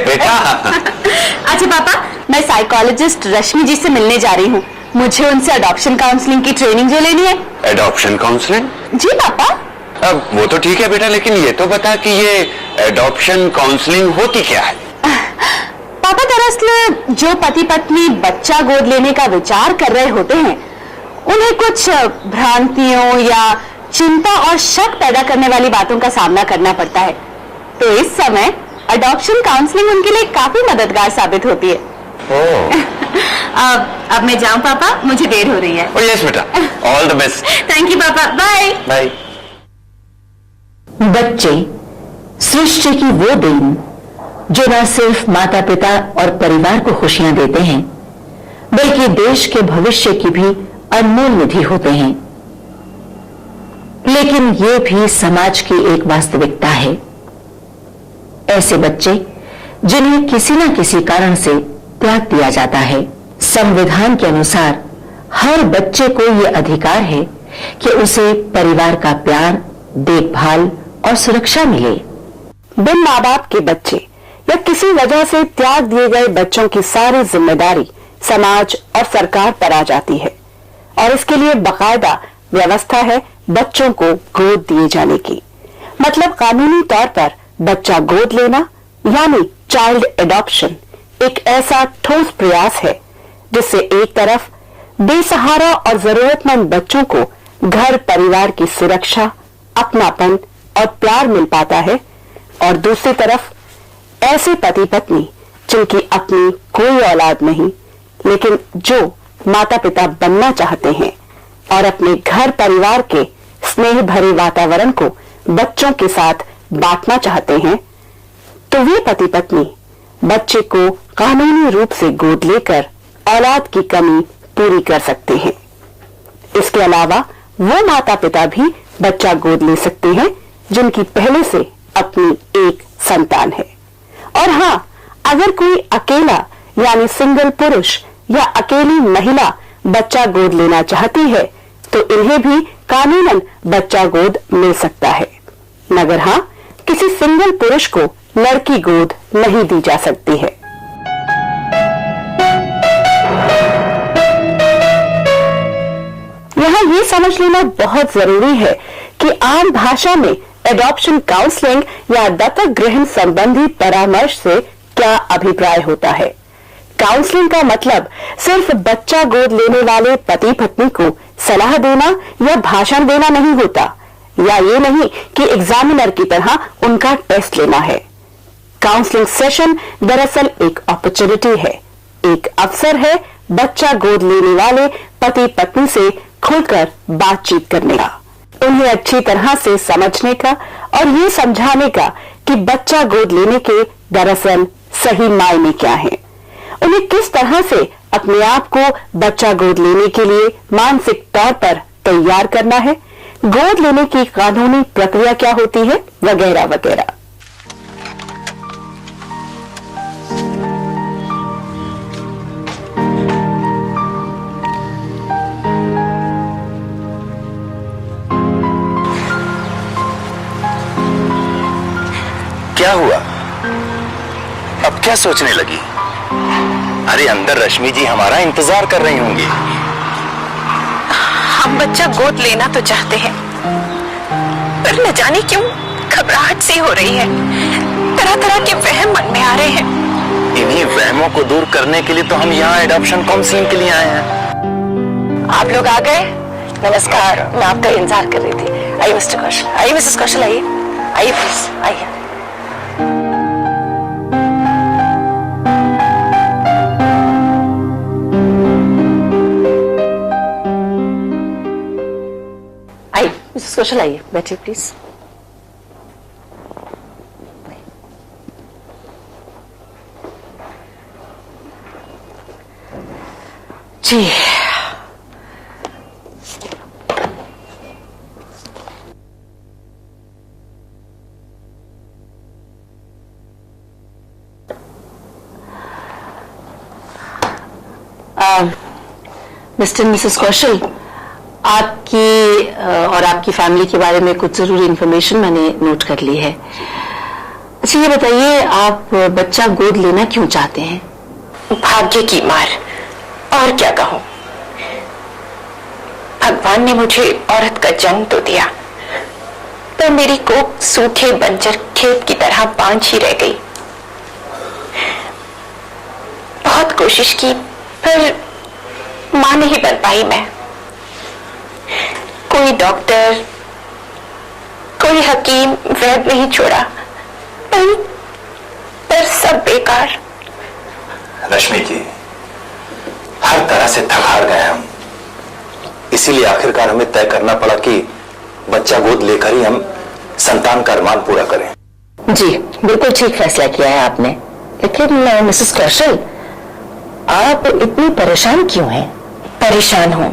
बेटा। अच्छा पापा, मैं साइकोलॉजिस्ट रश्मि जी से मिलने जा रही हूँ। मुझे उनसे अडॉप्शन काउंसलिंग की ट्रेनिंग जो लेनी है। Adoption counselling? जी पापा। अब वो तो ठीक है बेटा, लेकिन ये तो बता कि ये एडॉप्शन काउंसलिंग होती क्या है? पापा, दरअसल जो पति पत्नी बच्चा गोद लेने का विचार कर रहे होते हैं, उन्हें कुछ भ्रांतियों या चिंता और शक पैदा करने वाली बातों का सामना करना पड़ता है। तो इस समय अडॉप्शन काउंसलिंग उनके लिए काफी मददगार साबित होती है। अब मैं जाऊं पापा, मुझे देर हो रही है। ओह यस बेटा, all the best. Thank you पापा, बाय बाय। बच्चे सृष्टि की वो देन जो न सिर्फ माता पिता और परिवार को खुशियां देते हैं, बल्कि देश के भविष्य की भी अनमोल निधि होते हैं। लेकिन ये भी समाज की एक वास्तविकता है। ऐसे बच्चे जिन्हें किसी न किसी कारण से त्याग दिया जाता है। संविधान के अनुसार हर बच्चे को यह अधिकार है कि उसे परिवार का प्यार, देखभाल और सुरक्षा मिले। बिन माँ बाप के बच्चे या किसी वजह से त्याग दिए गए बच्चों की सारी जिम्मेदारी समाज और सरकार पर आ जाती है और इसके लिए बाकायदा व्यवस्था है बच्चों को गोद दिए जाने की। मतलब कानूनी तौर पर बच्चा गोद लेना यानी चाइल्ड एडॉप्शन एक ऐसा ठोस प्रयास है जिससे एक तरफ बेसहारा और जरूरतमंद बच्चों को घर परिवार की सुरक्षा, अपनापन और प्यार मिल पाता है और दूसरी तरफ ऐसे पति पत्नी जिनकी अपनी कोई औलाद नहीं, लेकिन जो माता पिता बनना चाहते हैं और अपने घर परिवार के स्नेह भरे वातावरण को बच्चों के साथ बांटना चाहते हैं, तो वे पति पत्नी बच्चे को कानूनी रूप से गोद लेकर औलाद की कमी पूरी कर सकते हैं। इसके अलावा वो माता पिता भी बच्चा गोद ले सकते हैं जिनकी पहले से अपनी एक संतान है। और हाँ, अगर कोई अकेला यानी सिंगल पुरुष या अकेली महिला बच्चा गोद लेना चाहती है तो इन्हें भी कानूनन बच्चा गोद मिल सकता है, मगर हाँ, किसी सिंगल पुरुष को लड़की गोद नहीं दी जा सकती है। यहाँ ये समझ लेना बहुत जरूरी है कि आम भाषा में एडॉप्शन काउंसलिंग या दत्तक ग्रहण संबंधी परामर्श से क्या अभिप्राय होता है। काउंसलिंग का मतलब सिर्फ बच्चा गोद लेने वाले पति पत्नी को सलाह देना या भाषण देना नहीं होता, या ये नहीं कि एग्जामिनर की तरह उनका टेस्ट लेना है। काउंसलिंग सेशन दरअसल एक अपॉर्चुनिटी है, एक अवसर है बच्चा गोद लेने वाले पति पत्नी से खुलकर बातचीत करने का, उन्हें अच्छी तरह से समझने का और ये समझाने का कि बच्चा गोद लेने के दरअसल सही मायने क्या हैं, उन्हें किस तरह से अपने आप को बच्चा गोद लेने के लिए मानसिक तौर पर तैयार करना है, गोद लेने की कानूनी प्रक्रिया क्या होती है, वगैरह वगैरह। क्या हुआ? अब क्या सोचने लगी? अरे अंदर रश्मि जी हमारा इंतजार कर रही होंगी। हम बच्चा गोद लेना तो चाहते हैं, पर न जाने क्यों घबराहट सी हो रही है। तरह तरह के वहम मन में आ रहे हैं। इन्हीं वहमों को दूर करने के लिए तो हम यहाँ एडॉप्शन काउंसलिंग के लिए आए हैं। आप लोग आ गए? नमस्कार, मैं आपका इंतजार कर रही थी। आइए मिस्टर कौशल, आइए मिसेस कौशल, आइए आइए प्लीज आइए। मिसेस कौशल आइए, बैठिए प्लीज। जी, मिस्टर मिसेस कौशल, आपकी और आपकी फैमिली के बारे में कुछ जरूरी इंफॉर्मेशन मैंने नोट कर ली है। अच्छा ये बताइए, आप बच्चा गोद लेना क्यों चाहते हैं? भाग्य की मार, और क्या कहूं। भगवान ने मुझे औरत का जन्म तो दिया, पर मेरी कोख सूखे बंजर खेत की तरह बांझ ही रह गई। बहुत कोशिश की, पर मां नहीं बन पाई मैं। कोई डॉक्टर, कोई हकीम, वैद्य नहीं छोड़ा, पर सब बेकार। रश्मि जी, हर तरह से थक हार गए हम, इसीलिए आखिरकार हमें तय करना पड़ा कि बच्चा गोद लेकर ही हम संतान का अरमान पूरा करें। जी बिल्कुल ठीक फैसला किया है आपने, लेकिन मिसेस कौशल, आप इतनी परेशान क्यों हैं? परेशान हूं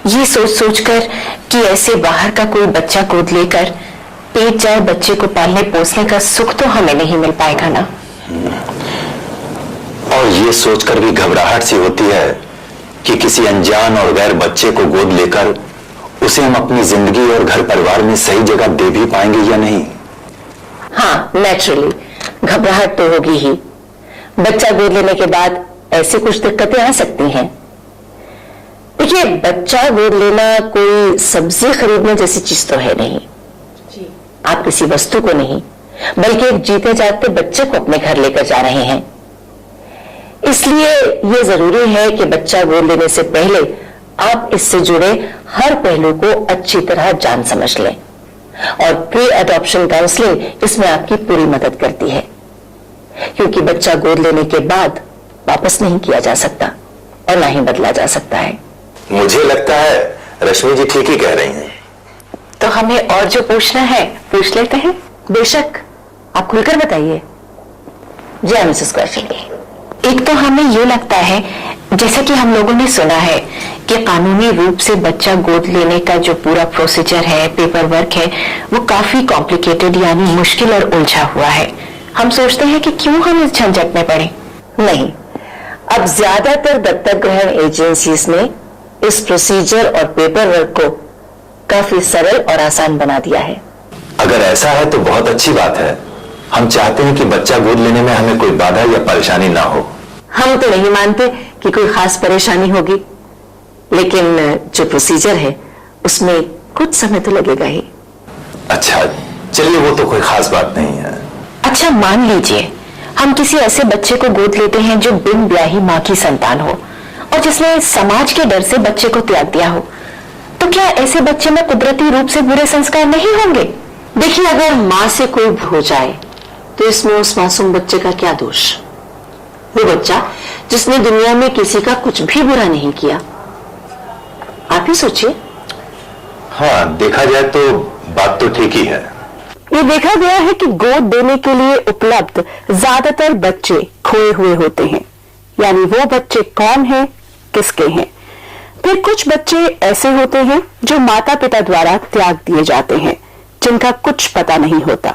ये सोच सोचकर कि ऐसे बाहर का कोई बच्चा गोद लेकर पेट जाए बच्चे को पालने पोसने का सुख तो हमें नहीं मिल पाएगा ना। और ये सोचकर भी घबराहट सी होती है कि किसी अनजान और गैर बच्चे को गोद लेकर उसे हम अपनी जिंदगी और घर परिवार में सही जगह दे भी पाएंगे या नहीं। हाँ, नेचुरली घबराहट तो होगी ही। बच्चा गोद लेने के बाद ऐसी कुछ दिक्कतें आ सकती हैं। देखिए, बच्चा गोद लेना कोई सब्जी खरीदने जैसी चीज तो है नहीं। आप किसी वस्तु को नहीं, बल्कि एक जीते जागते बच्चे को अपने घर लेकर जा रहे हैं। इसलिए यह जरूरी है कि बच्चा गोद लेने से पहले आप इससे जुड़े हर पहलू को अच्छी तरह जान समझ लें, और प्री अडॉप्शन काउंसलिंग इसमें आपकी पूरी मदद करती है, क्योंकि बच्चा गोद लेने के बाद वापस नहीं किया जा सकता और ना ही बदला जा सकता है। मुझे लगता है रश्मि जी ठीक ही कह रही हैं। तो हमें और जो पूछना है पूछ लेते हैं। बेशक, आप खुलकर बताइए। जी हाँ मिसेस कौशल। एक तो हमें ये लगता है, जैसा कि हम लोगों ने सुना है कि कानूनी रूप से बच्चा गोद लेने का जो पूरा प्रोसीजर है, पेपर वर्क है, वो काफी कॉम्प्लिकेटेड यानी मुश्किल और उलझा हुआ है। हम सोचते हैं कि क्यों हम इस झंझट में पड़े। नहीं, अब ज्यादातर दत्तक ग्रहण एजेंसीज ने इस प्रोसीजर और पेपर वर्क को काफी सरल और आसान बना दिया है। अगर ऐसा है तो बहुत अच्छी बात है। हम चाहते हैं कि बच्चा गोद लेने में हमें कोई बाधा या परेशानी ना हो। हम तो नहीं मानते कि कोई खास परेशानी होगी, लेकिन जो प्रोसीजर है उसमें कुछ समय तो लगेगा ही। अच्छा चलिए, वो तो कोई खास बात नहीं है। अच्छा मान लीजिए हम किसी ऐसे बच्चे को गोद लेते हैं जो बिन ब्याही माँ की संतान हो और जिसने समाज के डर से बच्चे को त्याग दिया हो, तो क्या ऐसे बच्चे में कुदरती रूप से बुरे संस्कार नहीं होंगे? देखिए, अगर माँ से कोई हो जाए तो इसमें उस मासूम बच्चे का क्या दोष? वो बच्चा जिसने दुनिया में किसी का कुछ भी बुरा नहीं किया। आप ही सोचिए। हाँ, देखा जाए तो बात तो ठीक ही है। ये देखा गया है कि गोद देने के लिए उपलब्ध ज्यादातर बच्चे खोए हुए होते हैं, यानी वो बच्चे कौन हैं, किसके हैं। फिर कुछ बच्चे ऐसे होते हैं जो माता पिता द्वारा त्याग दिए जाते हैं, जिनका कुछ पता नहीं होता।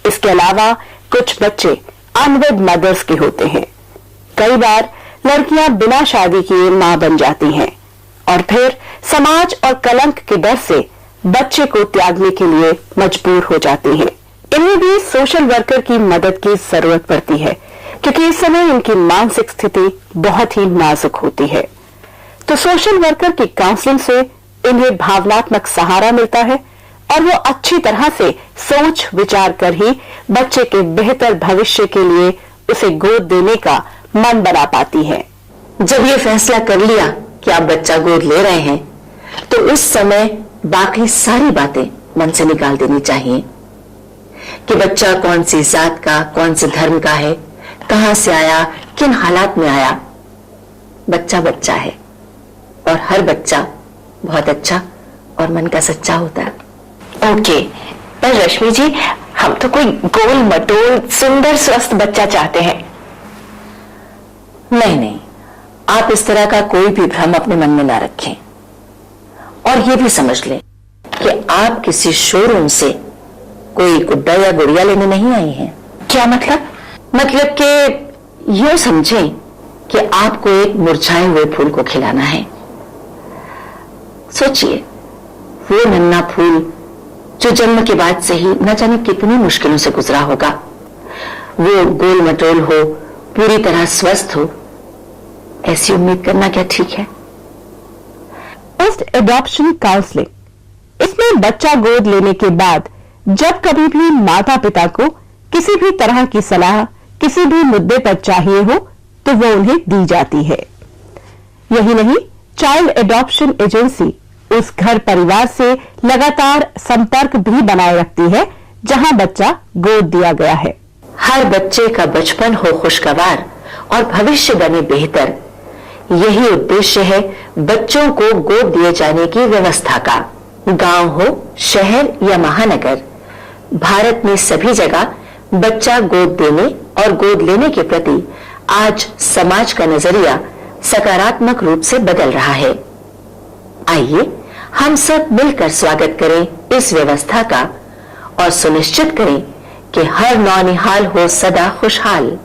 इसके अलावा कुछ बच्चे अनवेड मदर्स के होते हैं। कई बार लड़कियां बिना शादी किए मां बन जाती हैं और फिर समाज और कलंक के डर से बच्चे को त्यागने के लिए मजबूर हो जाती हैं। इन्हें भी सोशल वर्कर की मदद की जरूरत पड़ती है, क्योंकि इस समय इनकी मानसिक स्थिति बहुत ही नाजुक होती है। तो सोशल वर्कर की काउंसलिंग से इन्हें भावनात्मक सहारा मिलता है और वो अच्छी तरह से सोच विचार कर ही बच्चे के बेहतर भविष्य के लिए उसे गोद देने का मन बना पाती है। जब ये फैसला कर लिया कि आप बच्चा गोद ले रहे हैं, तो उस समय बाकी सारी बातें मन से निकाल देनी चाहिए कि बच्चा कौन सी जात का, कौन से धर्म का है, कहां से आया, किन हालात में आया। बच्चा बच्चा है और हर बच्चा बहुत अच्छा और मन का सच्चा होता है। ओके, पर रश्मि जी, हम तो कोई गोल मटोल सुंदर स्वस्थ बच्चा चाहते हैं। नहीं नहीं, आप इस तरह का कोई भी भ्रम अपने मन में ना रखें, और ये भी समझ लें कि आप किसी शोरूम से कोई गुड्डा या गुड़िया लेने नहीं आई हैं। क्या मतलब? मतलब कि यूं समझें कि आपको एक मुरझाए हुए फूल को खिलाना है। सोचिए, वो नन्हा फूल जो जन्म के बाद से ही न जाने कितनी मुश्किलों से गुजरा होगा, वो गोल मटोल हो, पूरी तरह स्वस्थ हो, ऐसी उम्मीद करना क्या ठीक है? पोस्ट एडॉप्शन काउंसलिंग, इसमें बच्चा गोद लेने के बाद जब कभी भी माता पिता को किसी भी तरह की सलाह किसी भी मुद्दे पर चाहिए हो तो वो उन्हें दी जाती है। यही नहीं, चाइल्ड एडॉप्शन एजेंसी उस घर परिवार से लगातार संपर्क भी बनाए रखती है जहां बच्चा गोद दिया गया है। हर बच्चे का बचपन हो खुशगवार और भविष्य बने बेहतर, यही उद्देश्य है बच्चों को गोद दिए जाने की व्यवस्था का। गांव हो, शहर या महानगर, भारत में सभी जगह बच्चा गोद देने और गोद लेने के प्रति आज समाज का नजरिया सकारात्मक रूप से बदल रहा है। आइए हम सब मिलकर स्वागत करें इस व्यवस्था का और सुनिश्चित करें कि हर नौनिहाल हो सदा खुशहाल।